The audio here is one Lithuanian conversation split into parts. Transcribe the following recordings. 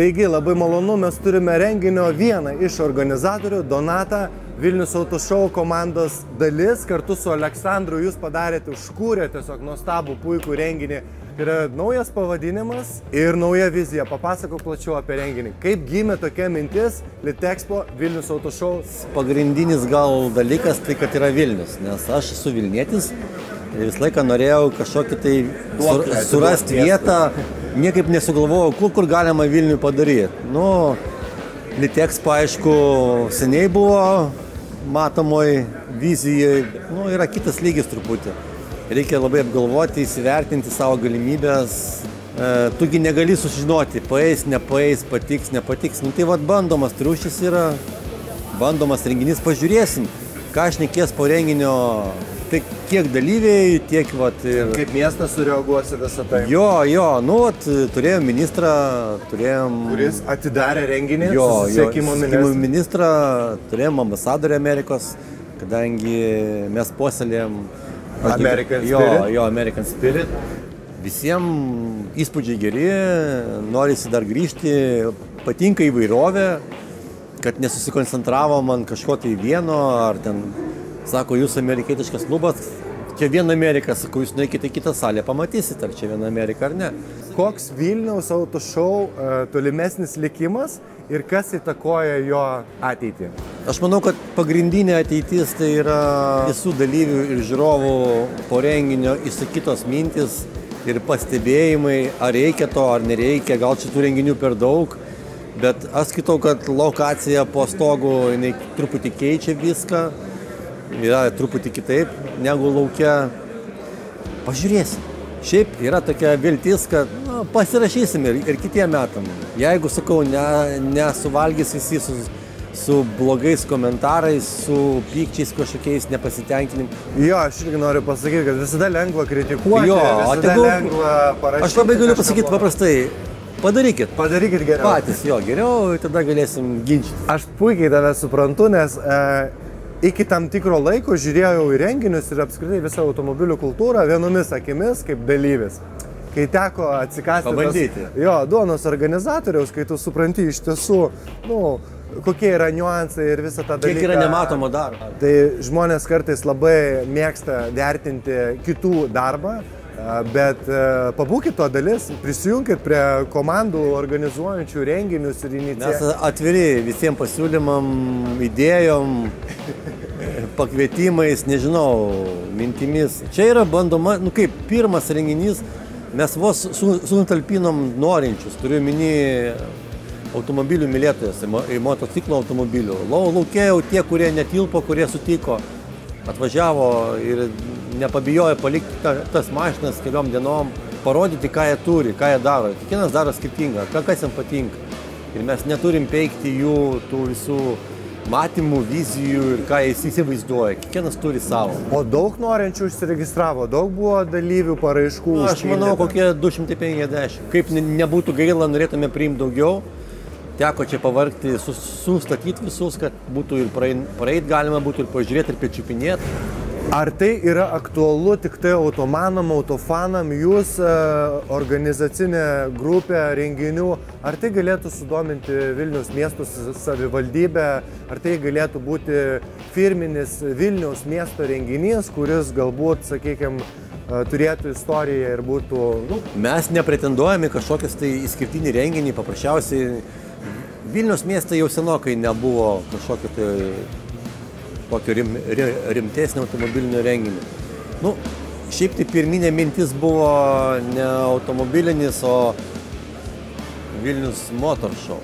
Taigi, labai malonu, mes turime renginio vieną iš organizatorių, Donatą, Vilnius Autošou komandos dalis. Kartu su Aleksandru jūs padarėte, užkūrėte tiesiog nuostabų, puikų renginį. Tai yra naujas pavadinimas ir nauja vizija. Papasakok plačiau apie renginį. Kaip gimė tokia mintis Litexpo Vilnius Autošou? Pagrindinis gal dalykas tai, kad yra Vilnius, nes aš esu vilnietis. Visą laiką norėjau kažkokį tai surasti vietą, niekaip nesugalvojau, kur galima Vilnių padaryti. Nu, Litexpo, aišku, seniai buvo matomoj vizijai, nu, yra kitas lygis truputį. Reikia labai apgalvoti, įsivertinti savo galimybės. Tugi negali sužinoti, paeis, nepaeis, patiks, nepatiks. Nu, tai vat bandomas triušis yra, bandomas renginys, pažiūrėsim, ką šnekės po renginio. Tai kiek dalyviai, tiek vat ir... Kaip miestas sureaguosi visą tai? Jo, nu vat turėjom ministrą, turėjom... Kuris atidarė renginį, susisiekimo ministrą, turėjom ambasadorių Amerikos, kadangi mes puoselėjom... American Spirit? Jo, American Spirit. Visiems įspūdžiai geri, norisi dar grįžti, patinka įvairovė, kad nesusikoncentravom ant kažko tai vieno, ar ten... Sako, jūs amerikietiškas klubas, čia viena Amerika, sako, jūs nueikite į kitą salę, pamatysit, ar čia viena Amerika ar ne. Koks Vilniaus Autošou tolimesnis likimas ir kas įtakoja jo ateitį? Aš manau, kad pagrindinė ateitis tai yra visų dalyvių ir žiūrovų po renginio išsakytos mintis ir pastebėjimai, ar reikia to, ar nereikia, gal šitų renginių per daug. Bet aš skaitau, kad lokacija po stogu, jinai truputį keičia viską. Yra truputį kitaip negu laukia. Pažiūrėsim. Šiaip yra tokia viltis, kad pasirašysim ir kitiem metam. Jeigu, sakau, nesuvalgys visi su blogais komentarais, su pykčiais kažkokiais nepasitenkinimu. Jo, aš irgi noriu pasakyti, kad visada lengva kritikuoti, visada lengva parašyti. Aš labai galiu pasakyti paprastai. Padarykit. Padarykit geriau. Patys, jo, geriau, tada galėsim ginčyti. Aš puikiai tave suprantu, nes iki tam tikro laiko žiūrėjau į renginius ir apskritai visą automobilių kultūrą vienomis akimis kaip dalyvis. Kai teko atsikasti pabandyti. Duonos organizatoriaus, kai tu supranti iš tiesų, kokie yra niuansai ir visą tą dalyką. Kiek yra nematomo darbo. Tai žmonės kartais labai mėgsta vertinti kitų darbą, bet pabūkit to dalis, prisijunkit prie komandų organizuojančių renginius ir iniciatyvų. Mes atviri visiems pasiūlymam, idėjom, pakvietimais, nežinau, mintimis. Čia yra bandoma, kaip pirmas renginys, mes vos sutalpinom norinčius, turiu minį automobilių mylėtojas, į motociklo automobilių. Laukia jau tie, kurie netilpo, kurie sutiko, atvažiavo ir nepabijojo palikti tas mašinas keliom dienom, parodyti, ką jie turi, ką jie daro. Kiekvienas daro skirtingą, kas jam patinka. Ir mes neturim peikti jų tų visų matymų, vizijų ir ką jis įsivaizduoja. Kiekvienas turi savo. O daug norinčių užsiregistravo, daug buvo dalyvių paraiškų? Aš manau, kokie 250. Kaip nebūtų gaila, norėtume priimti daugiau. Teko čia pavargti, sustatyti visus, kad būtų ir praeit galima, būtų ir pažiūrėti, ir pečiupinėti. Ar tai yra aktualu tik tai automanam, autofanam, jūs organizacinė grupė renginių, ar tai galėtų sudominti Vilniaus miesto savivaldybę, ar tai galėtų būti firminis Vilniaus miesto renginys, kuris galbūt, sakykime, turėtų istoriją ir būtų... Mes nepretenduojame kažkokias tai išskirtinį renginį, paprasčiausiai Vilniaus mieste jau senokai nebuvo kažkokio tai tokio rimtesnio automobilinio renginio. Šiaip tai pirminė mintis buvo ne automobilinis, o Vilnius Motor Show.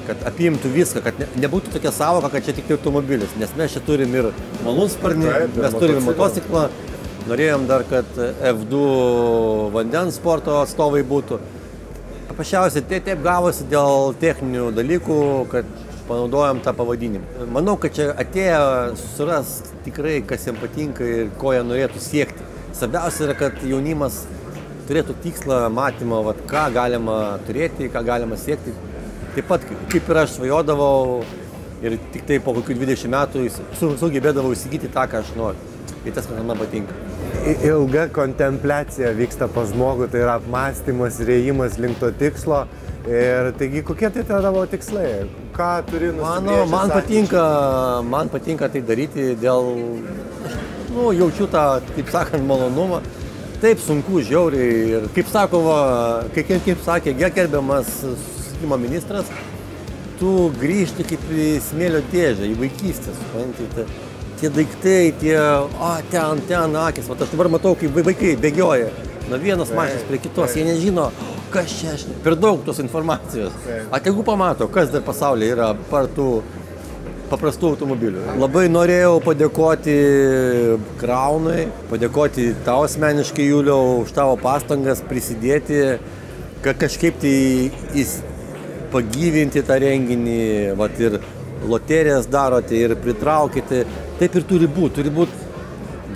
Kad apimtų viską, kad nebūtų tokia savoka, kad čia tik tai automobilis. Nes mes čia turim ir malūnsparnį, mes turim motociklą. Norėjom dar, kad F2 vandens sporto atstovai būtų. Paprasčiausiai taip gavosi dėl techninių dalykų, kad panaudojom tą pavadinimą. Manau, kad čia atėję suras tikrai, kas jiems patinka ir ko jie norėtų siekti. Svarbiausia yra, kad jaunimas turėtų tikslą, matymą, ką galima turėti, ką galima siekti. Taip pat, kaip ir aš svajodavau ir tik tai po kokių 20 metų sugebėdavau įsigyti tą, ką aš noriu. Ir tas, kas man patinka. Ilga kontempliacija vyksta pas žmogų, tai yra apmąstymas ir ėjimas link to tikslo. Ir taigi, kokie tai tavo tikslai? Ką turi nusibrėžti? Man patinka tai daryti dėl, jaučiu tą, kaip sakant, malonumą. Taip sunku, žiauriai. Ir kaip sakė gerbiamas susisiekimo ministras, tu grįžti kaip į smėlio dėžę, į vaikystę, suprantate. Tie daiktai, ten akis. Vat aš dabar matau, kaip vaikai bėgioja nuo vienos mašinos prie kitos, jie nežino, kas čia, per daug tos informacijos. Tegu pamato, kas dar pasaulyje yra partų paprastų automobilių. Labai norėjau padėkoti Kraunui, padėkoti tau asmeniškai, Juliau, už tavo pastangas prisidėti, kad kažkaip tai pagyvinti tą renginį, vat ir loterijas darote ir pritraukite. Taip ir turi būti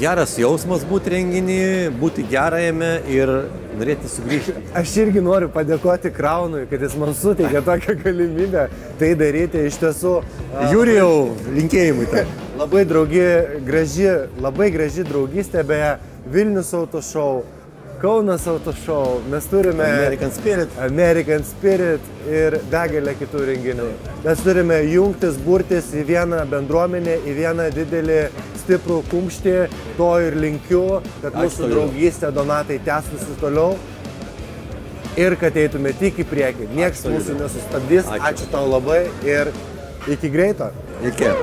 geras jausmas būti renginį, būti gerajame ir norėti sugrįžti. Aš irgi noriu padėkoti Kraunui, kad jis man suteikė tokią galimybę tai daryti. Iš tiesų, Jurijau, linkėjimai tai. Labai graži draugystė, beje, Vilnius Auto Show, Kaunas Auto Show, mes turime American Spirit ir begalę kitų renginių. Mes turime jungtis, burtis į vieną bendruomenę, į vieną didelį stiprų kumštį, to ir linkiu, kad mūsų draugystė, Donatai, tęstųsi toliau ir kad eitume tik į priekį. Niekas mūsų nesustabdys. Ačiū tau labai ir iki greito. Iki.